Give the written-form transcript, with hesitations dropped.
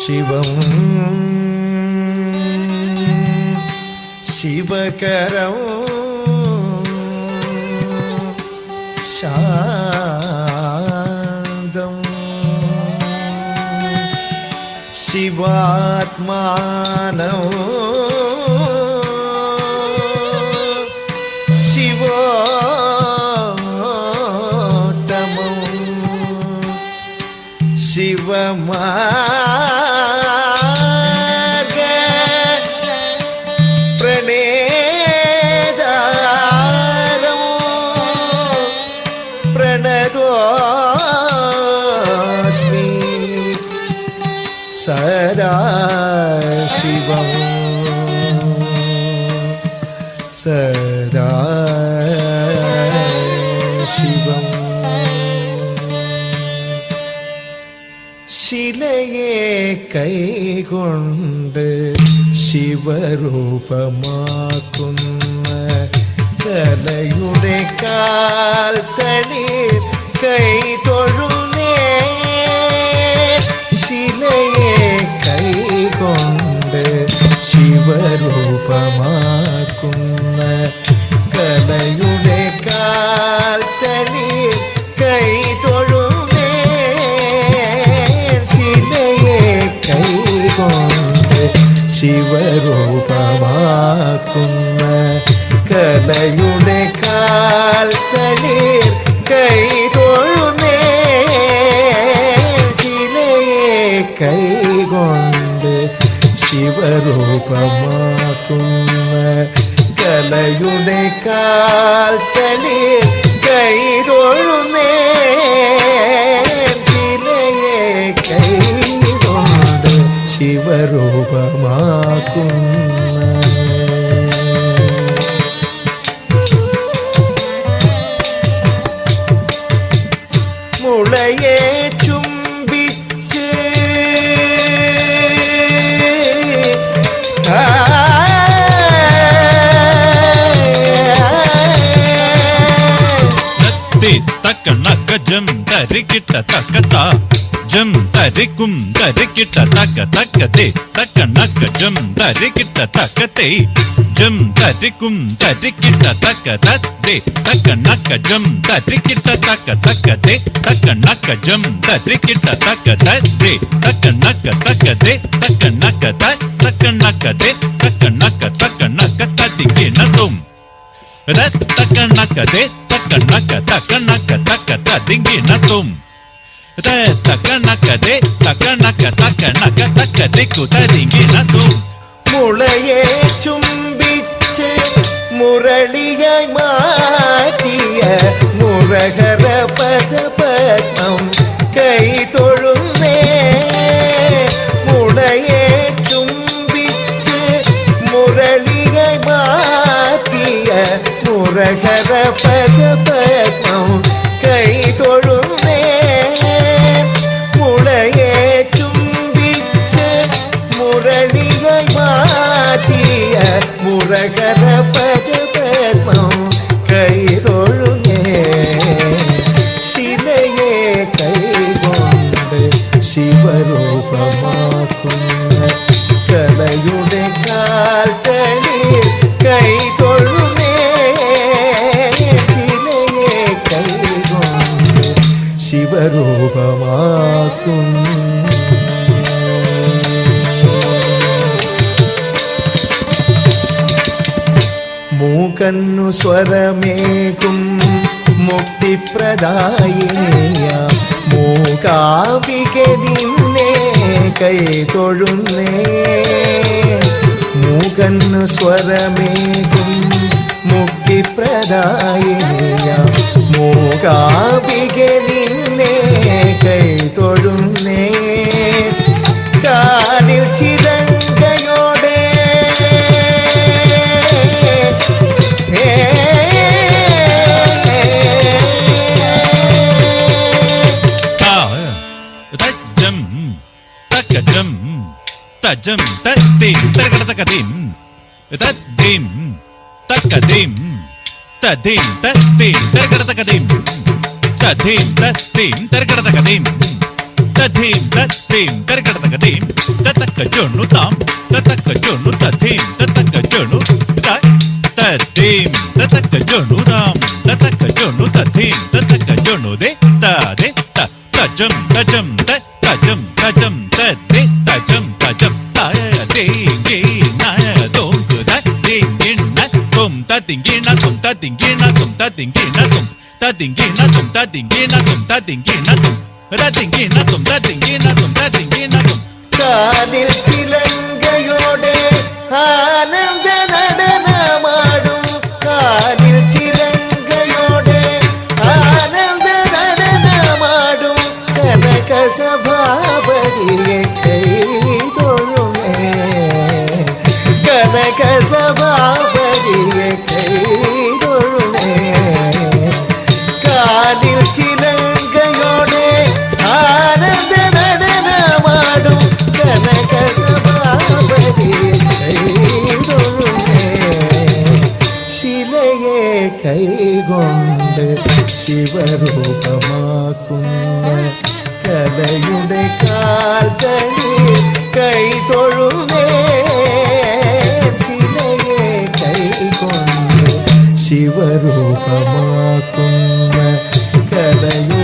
ശിവം ശിവകരം ശാന്തം ശിവാത്മാനം ശിവോത്തമം ശിവമാർഗ പ്രണേതാരം പ്രണതോസ്മി സദാശിവം സദാശിവം ശിലയെ കൈകൊണ്ട് ശിവരൂപമാക്കുന്ന കലയുടെ കാൽ തളിർ കൈ തൊഴുന്നേ. ശിലയെ കൈകൊണ്ട് ശിവരൂപമാക്കുന്ന കലയുടെ കാൽ തളിർ കൈ തൊഴുന്നേ. ശിലയെ കൈകൊണ്ട് ശിവരൂപമാക്കുന്ന കലയുടെ കാൽ തളിർ കൈ തൊഴുന്നേ. ശിലയെ കൈകൊണ്ട് ശിവരൂപമാക്കുന്ന കലയുടെ കാൽ തളിർ കൈ തൊഴുന്നേ. ശിലയെ കൈകൊണ്ട് ശിവരൂപമാക്കുന്ന മുളയെ ചുംബിച്ച് ജം തരിക്കിട്ട തക്കത്ത ജം തരിക്കും തരിക്കിട്ട തക്ക തക്കത്തെ തക്കണക്ക ജം തരിക്കിട്ട തക്കത്തെ ജം തരിക്കും തരിക്കിട്ട തക്ക തത്തെ തക്കണക്ക ജം തരിക്കിട്ട തക്ക തക്കത്തെ തക്കണക്ക ജം തരിക്കിട്ട തക്ക തത്തെ തക്കണക്ക തക്കത്തെ തക്കണക്ക തക്കണക്കത്തെ തക്കണക്ക തക്കണക്ക തത്തിക്കിണതും തക്കണക്കതെ തക്കണക്ക തക്കണക്ക തക്ക തതിങ്കിണതും തക്കണക്കതെ തക്കണക്ക തക്കണക്ക തക്ക ദിക്കു തതിങ്കിണതും. മുളയെ ചുംബിച്ച് മുരളിയായി മാറ്റിയ മുരഹര പദപത്മം കൈ തൊഴുന്നേ. മുളയെ ചുംബിച്ച് മുരളിയായി മാറ്റിയ മുരഹര പദപത്മം കൈ തൊഴുന്നേ. മുളയെ ചുംബിച്ച് മുരളിയായി മാറ്റിയ മുരഹര പദപത്മം കൈ തൊഴുന്നേ. ശിലയെ കൈകൊണ്ട് ശിവരൂപമാക്കുന്ന കലയുടെ കാൽ തളിർ കൈ തൊഴുന്നേ. ശിലയെ കൈകൊണ്ട് ശിവരൂപമാക്കുന്ന മൂകന്നു സ്വരമേകും മുക്തിപ്രദായിനിയ മൂകാംബികെ നിന്നെ കൈ തൊഴുന്നേ. മൂകന്നു സ്വരമേകും മുക്തിപ്രദായിനിയ മൂകാംബികെ നിന്നെ കൈ തൊഴുന്നേ. കാലിൽ ചിരങ്കയോടെ തജം തത്തിം തകടതകതിം തദ്ദിം തകദിം തദിം തത്തിം തകടതകതിം തദിം തത്തിം തകടതകതിം തദിം തത്തിം തകടതകതിം തഥീം തതക ജണു തഥീം തതക ജണു രാം തതക ജണു തഥീം തതക ജണു ദേ തദേ തജം തജം തജം തജം തദേ തജം തജം തായ ദേംഗേ നായ ദോംഗു തദിംഗിന തും തദിംഗിന തും തദിംഗിന തും തദിംഗിന തും തദിംഗിന തും തദിംഗിന തും തദിംഗിന തും തദിംഗിന തും തദിംഗിന തും തദിംഗിന തും കാതിൽ ചിലങ്കയോടെ ആനന്ദ നടനമാടും കാതിൽ ചിലങ്കയോടെ ആനന്ദ നടനമാടും കനക സഭാപതിയെ കൈ തൊഴുമേ കനക സഭാപതിയെ കൈ തൊഴുമേ കാതിൽ ചിലങ്കയോടെ ആനന്ദ നടനമാടും കനക സഭാപതിയെ കൈ തൊഴുമേ ശിലയെ കൈകൊണ്ട് ശിവരൂപമാക്കുന്ന കലയുടെ കാൽകളിൽ കൈ തൊഴുമേ ശിലയെ കൈകൊണ്ട് ശിവരൂപമാക്കുന്ന കലയുടെ